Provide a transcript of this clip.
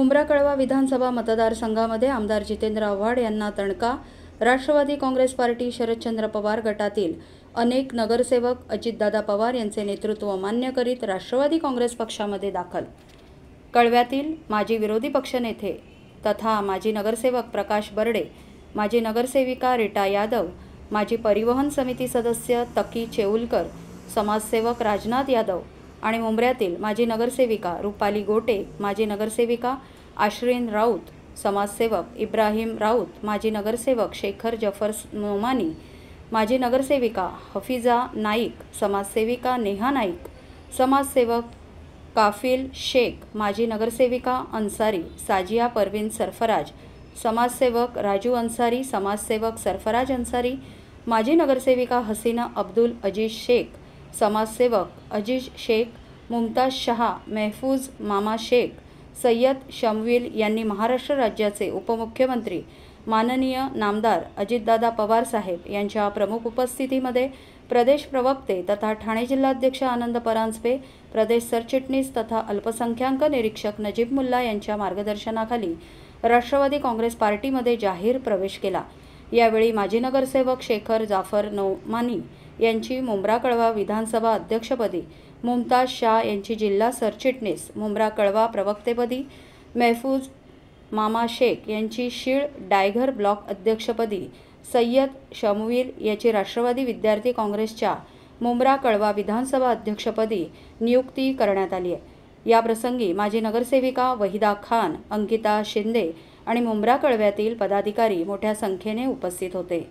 मुंब्रा कळवा विधानसभा मतदारसंघामध्ये आमदार जितेंद्र आव्हाड यांना तणका। राष्ट्रवादी काँग्रेस पार्टी शरदचंद्र पवार गटातील अनेक नगरसेवक अजितदादा पवार यांचे नेतृत्व मान्य करीत राष्ट्रवादी काँग्रेस पक्षामध्ये दाखल। कळव्यातील माजी विरोधी पक्षनेते तथा माजी नगरसेवक प्रकाश बर्डे, माजी नगरसेविका रीटा यादव, माजी परिवहन समिती सदस्य तकी चेऊलकर, समाजसेवक राजनाथ यादव आणि मुंब्र्यातील माजी नगरसेविका रुपाली गोटे, माजी नगरसेविका आश्रिन राऊत, समाजसेवक इब्राहिम राऊत, माजी नगरसेवक शेखर जफर नोमानी, माजी नगरसेविका हफीजा नाईक, समाजसेविका नेहा नाईक, समाजसेवक काफिल शेख, माजी नगरसेविका अन्सारी साजिया परवीन सरफराज, समाजसेवक राजू अन्सारी, समाजसेवक सरफराज अन्सारी, माजी नगरसेविका हसीना अब्दुल अजीज शेख, समाजसेवक अजीज शेख, मुमताज शहा, महफूज मामा शेख, सय्यद शमवील यांनी महाराष्ट्र राज्याचे उपमुख्यमंत्री माननीय नामदार अजितदादा पवार साहेब यांच्या प्रमुख उपस्थितीमध्ये प्रदेश प्रवक्ते तथा ठाणे जिल्हाध्यक्ष आनंद परांजपे, प्रदेश सरचिटणीस तथा अल्पसंख्याक निरीक्षक नजीब मुल्ला यांच्या मार्गदर्शनाखाली राष्ट्रवादी काँग्रेस पार्टीमध्ये जाहीर प्रवेश केला। यावेळी माजी नगरसेवक शेखर जाफर नोमानी यांची मुंब्रा कळवा विधानसभा अध्यक्षपदी, मुमताज शाह यांची जिल्हा सरचिटणीस मुंब्रा कळवा प्रवक्तेपदी, महफूज मामा शेख यांची शीळ डायघर ब्लॉक अध्यक्षपदी, सय्यद शमवील याची राष्ट्रवादी विद्यार्थी काँग्रेसच्या मुंब्रा कळवा विधानसभा अध्यक्षपदी नियुक्ती करण्यात आली आहे। या प्रसंगी माजी नगरसेविका वहिदा खान, अंकिता शिंदे आणि मुंब्रा कळव्यातील पदाधिकारी मोठ्या संख्येने उपस्थित होते।